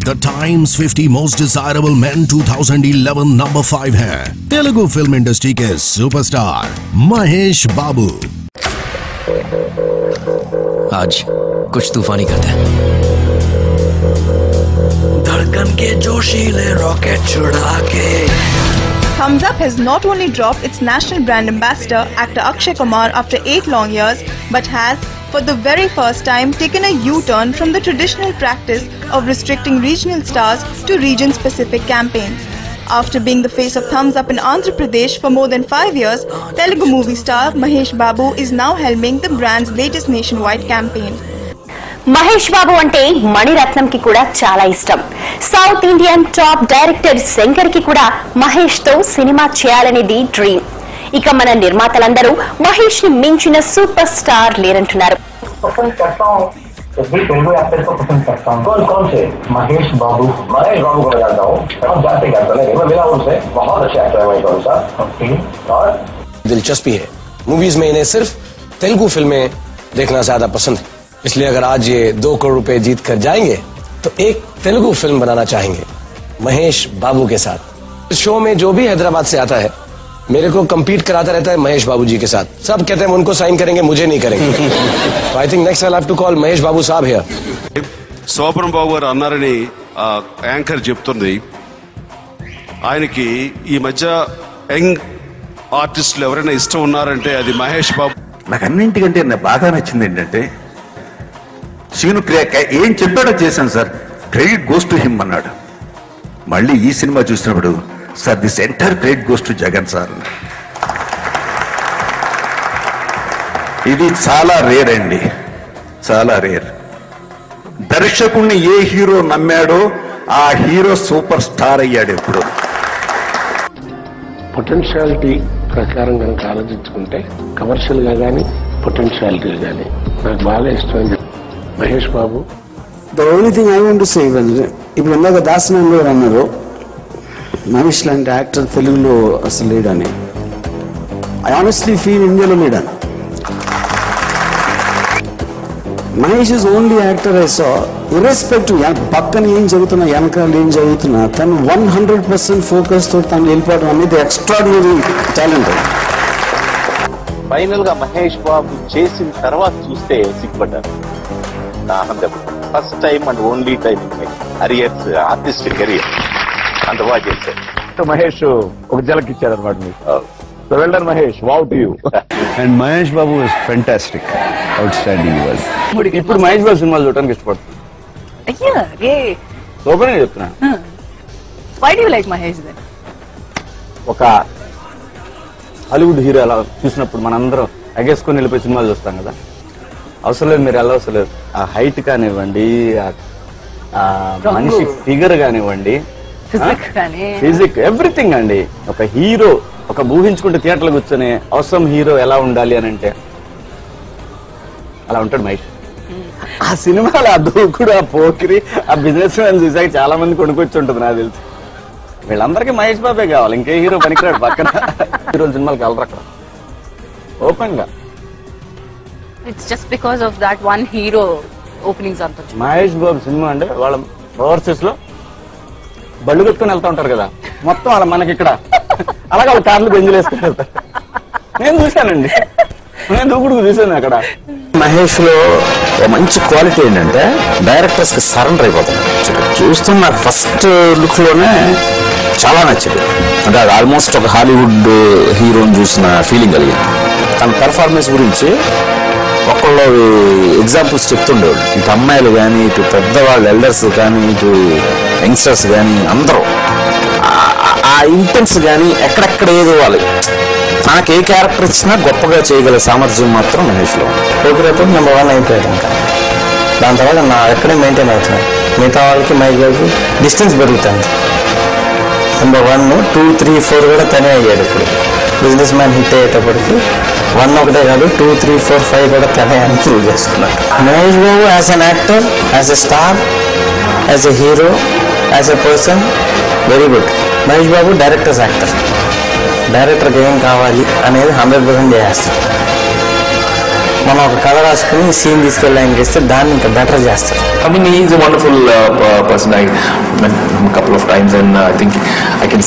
The Times 50 Most Desirable Men 2011 number 5 है Telugu film industry के superstar Mahesh बाबू। आज कुछ तूफानी करते हैं। धड़कन के जोशीले रॉकेट छुड़ा के। Thumbs Up has not only dropped its national brand ambassador, actor Akshay Kumar, after 8 long years, but has, for the very first time, taken a U-turn from the traditional practice of restricting regional stars to region-specific campaigns. After being the face of Thumbs Up in Andhra Pradesh for more than 5 years, Telugu movie star Mahesh Babu is now helming the brand's latest nationwide campaign. Mahesh Babu అంటే మణిరత్నం కి కూడా చాలా ఇష్టం. South Indian top director Shankar కి కూడా మహేష్ తో cinema చేయాలనేది dream. ఇక మన నిర్మాతలందరూ మహేష్ ని మించిన సూపర్ స్టార్ లేరంటున్నారు. महेश बाबू को जानता हूँ, हम जानते करते हैं, मैं मिला उनसे, बहुत अच्छे एक्टर है वही सर। और दिलचस्पी है मूवीज में, इन्हें सिर्फ तेलुगु फिल्में देखना ज्यादा पसंद है, इसलिए अगर आज ये 2 करोड़ रुपए जीत कर जाएंगे तो एक तेलुगु फिल्म बनाना चाहेंगे महेश बाबू के साथ। इस शो में जो भी हैदराबाद से आता है मेरे को कंपीट कराता रहता है महेश बाबू जी के साथ। सब कहते हैं उनको साइन करेंगे, मुझे नहीं करेंगे। तो I think next I have to call Mahesh Babu sahab here. Shobhan బాబు గారు అన్నారని యాంకర్ చెప్తుంది. ఆయనకి ఈ మధ్య యంగ్ ఆర్టిస్టులు ఎవరైనా ఇష్టం ఉన్నారంటే అది మహేష్ బాబు. నాకు అన్నింటికంటే బాగా నచ్చింది ఏంటంటే సీను ఏం చెప్పాడో చేశాను sir, credit goes to him అన్నాడు. మళ్ళీ ఈ సినిమా చూసినప్పుడు sir this entire credit goes to Jagan sir. ఇది చాలా రేర్ అండి, చాలా రేర్. దర్శకుణ్ణి ఏ హీరో నమ్మాడో ఆ హీరో సూపర్ స్టార్ అయ్యాడు. ఎప్పుడు పొటెన్షియాలిటీ ప్రకారం కనుక ఆలోచించుకుంటే కమర్షియల్ గా కానీ పొటెన్షియాలిటీ కానీ నాకు బాగా ఇష్టం Mahesh Babu. The only thing I want to say, ఇప్పుడు ఇందాక దాసనారాయణ గారు అన్నారు మహేష్ లాంటి యాక్టర్ తెలుగులో అసలు లేడని. ఐ ఆనెస్ట్లీ ఫీల్ ఇండియాలో లేడని. Mahesh is only actor I saw, irrespective పక్కన ఏం జరుగుతున్నా వెనకాల ఏం జరుగుతున్నా తను 100% ఫోకస్ తో తను వెళ్ళిపోవడం అనేది ఎక్స్ట్రాడినరీ టాలెంట్. ఫైనల్ గా మహేష్ బాబు చేసిన తర్వాత చూస్తే సిగ్గుపడ్డాను. నా first time and only time arrears artist career అంత బాగా చేశారు. మహేష్ ఒక జలక్ ఇచ్చారు అనమాట మీకు. So well done Mahesh, wow to you. And Mahesh Babu is fantastic, out standing. ఇప్పుడు మహేష్ బాబు సినిమాలు చూడడానికి ఇష్టపడుతుంది. ఓపెన్ చెప్తున్నా. Why do you like Mahesh then? ఒక హాలీవుడ్ హీరో అలా చూసినప్పుడు మనందరం ఎగేసుకొని వెళ్ళిపోయి సినిమాలు చూస్తాం కదా, అవసరం లేదు మీరు అవసరం లేదు. ఆ హైట్ కానివ్వండి, ఆ మనిషి ఫిగర్ కానివ్వండి, ఫిజిక్, ఎవ్రీథింగ్ అండి. ఒక హీరో ఒక ఊహించుకుంటే థియేటర్లో కూర్చొని అవసరం హీరో ఎలా ఉండాలి అని అంటే అలా ఉంటాడు మహేష్. ఆ సినిమాలో ఆ దూకుడు, ఆ పోకిరి, ఆ బిజినెస్ మ్యాన్ చూసాక చాలా మంది కొనుక్కొచ్చి ఉంటుంది నాకు తెలిసి. వీళ్ళందరికీ మహేష్ బాబే కావాలి, ఇంకే హీరో పనికిరాడు పక్కన. హీరోల సినిమాలకు వెళ్ళరు అక్కడ ఓపెన్ గా. It's just because of that one hero openings అంతా. మహేష్ బాబు సినిమా అంటే వాళ్ళ ఓవర్సీస్ లో బళ్ళు కట్టుకుని వెళ్తా ఉంటారు కదా, మొత్తం అలా మనకి ఇక్కడ అలాగే వాళ్ళ కార్లు బెంజులు వేసుకుని వెళ్తారు. నేను చూశానండి, నేను దూకుడు చూశాను అక్కడ. మహేష్ లో మంచి క్వాలిటీ ఏంటంటే డైరెక్టర్స్ కి సరెండర్ అయిపోతున్నాడు. చూస్తున్న ఫస్ట్ లుక్ లోనే చాలా నచ్చింది. అంటే అది ఆల్మోస్ట్ ఒక హాలీవుడ్ హీరోని చూసిన ఫీలింగ్ కలిగింది. తన పెర్ఫార్మెన్స్ గురించి ఒక్కళ్ళు ఎగ్జాంపుల్స్ చెప్తుండేవాడు. ఇటు అమ్మాయిలు కానీ, ఇటు పెద్దవాళ్ళు ఎల్డర్స్ కానీ, ఇటు యంగ్స్టర్స్ కానీ అందరూ ఆ ఇంటెన్స్ కానీ ఎక్కడెక్కడ ఏదో వాళ్ళు నాకు ఏ క్యారెక్టర్ ఇచ్చినా గొప్పగా చేయగల సామర్థ్యం మాత్రం మహేష్లో ఉంది. ఒకరేపు నెంబర్ 1 అయిపోయాడు. ఇంకా దాని తర్వాత నా ఎక్కడే మెయింటైన్ అవుతున్నాను. మిగతా వాళ్ళకి మహేష్ బాబుకి డిస్టెన్స్ పెరుగుతుంది. నెంబర్ 1, 2, 3, 4 కూడా తనే అయ్యాడు. ఇప్పుడు బిజినెస్ మ్యాన్ హిట్ అయ్యేటప్పటికి 1 ఒకటే కాదు, 2, 3, 4, 5 కూడా తనే అని ప్రూవ్ చేసుకున్నాడు. Mahesh Babu as an actor, as a star, as a hero, as a person very good. Mahesh Babu directors actor. డైరెక్టర్కి ఏం కావాలి అనేది 100% చేస్తాడు. మనం ఒక కథ రాసుకుని సీన్ తీసుకెళ్ళి ఆయనకి ఇస్తే దాన్ని ఇంకా బెటర్ చేస్తారు. I mean, he is a wonderful person. I met him a couple of times, and I think I can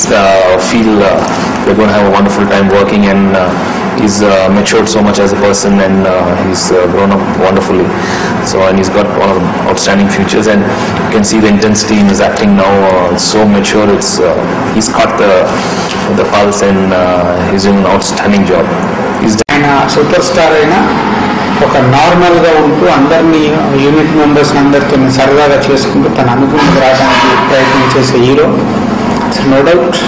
feel we're going to have a wonderful time working, and he's matured so much as a person, and he's grown up wonderfully. So, and he's got one of the outstanding futures, and you can see the intensity in his acting now. It's so mature. It's he's caught the pulse, and he's doing an outstanding job. He's super star అయినా ఒక normal గా ఉంటూ అందరినీ unit members అందరితో సరదాగా చేసుకుంటూ తన అనుకున్నది రావడానికి ప్రయత్నం చేసే హీరో. నో డౌట్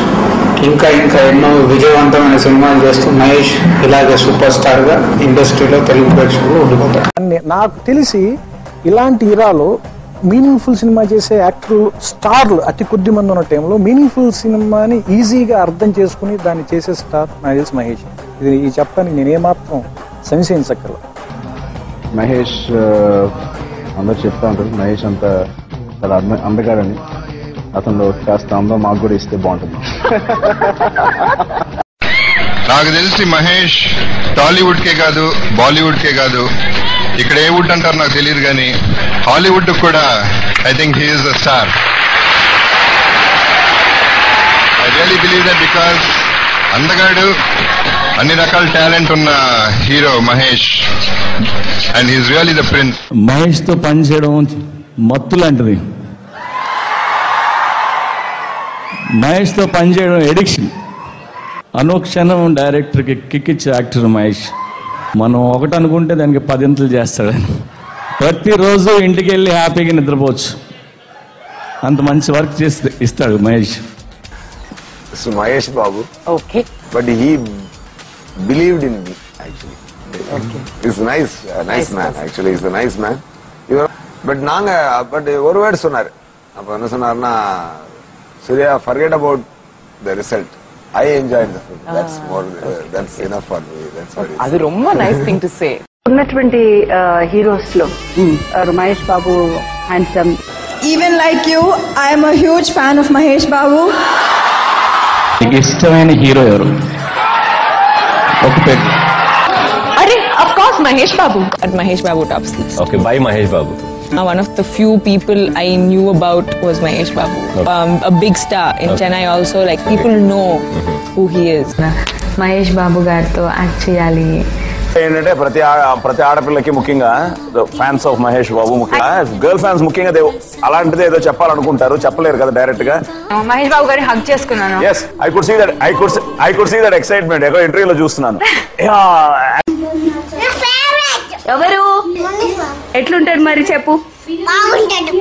ఇంకా ఎన్నో విజయవంతమైన సినిమాలు చేస్తూ మహేష్ ఇలాగే సూపర్ స్టార్ గా ఇండస్ట్రీలో తెలుగు ప్రేక్షకులు ఉండిపోతారు. నాకు తెలిసి ఇలాంటి ఇరాలో మీనింగ్ఫుల్ సినిమా చేసే యాక్టర్లు స్టార్లు అతి కొద్ది మంది ఉన్న టైంలో మీనింగ్ఫుల్ సినిమాని ఈజీగా అర్థం చేసుకుని దాన్ని చేసే స్టార్ నాకు తెలిసి మహేష్. ఇది చెప్పడానికి నేనేమాత్రం సంశయించక్కర్ల. మహేష్ అందరు చెప్తా ఉంటారు మహేష్ అంత చాలా అందగాడని. అతను కాస్త అందం మాకు కూడా ఇస్తే బాగుంటుంది. నాకు తెలిసి మహేష్ టాలీవుడ్ కే కాదు బాలీవుడ్ కే కాదు, ఇక్కడ ఏ వుడ్ అంటారు నాకు తెలియదు కానీ హాలీవుడ్ కూడా I think he is the star. I really believe that because అందగాడు, అన్ని రకాల టాలెంట్ ఉన్న hero Mahesh, and he's really the prince. Mahesh తో పనిచేయడం మత్తు లాంటిది. మహేష్ తో పనిచేయడం ఎడిక్షన్. అనుక్షణం డైరెక్టర్కి కిక్కిచ్చే యాక్టర్ మహేష్. మనం ఒకటి అనుకుంటే దానికి 10 ఇంతలు చేస్తాడని. ప్రతిరోజు ఇంటికి వెళ్ళి హ్యాపీగా నిద్రపోవచ్చు, అంత మంచి వర్క్ చేసి ఇస్తాడు Mahesh. Mahesh Babu. Okay. But he believed in me actually. Okay. He's nice man actually. He's a nice man. But ஒரு வேர்டு சொன்னார். அப்ப என்ன சொன்னார்னா, Surya, forget about the result. I enjoyed the film. That's enough for me. That's what. అది ரொம்ப nice thing to say. ఉన్నటువంటి heroes లో Mahesh Babu handsome. Even like you, I am a huge fan of Mahesh Babu. నీకు ఇష్టమైన hero ఎవరు? ఒక పెట్. అరే of course Mahesh Babu. At Mahesh Babu tops. Okay, by Mahesh Babu. One of the few people I knew about was Mahesh Babu. A big star in Chennai also. Like people know who he is. Mahesh Babu గారితో act చేయాలి ఏంటంటే ప్రతి ఆడపిల్లకి ముఖ్యంగా fans of Mahesh Babu, ముఖ్యంగా girl fans ముఖ్యంగా అలాంటిది ఏదో చెప్పాలనుకుంటారు, చెప్పలేరు కదా డైరెక్ట్ గా. మహేష్ బాబు గారిని హగ్ చేసుకున్నాను. yes I could see that excitement. ఎక్కడో ఇంటర్వ్యూలో చూస్తున్నాను. ఎవరు ఎట్లుంటాడు మరి చెప్పు. బాగుంటాడు.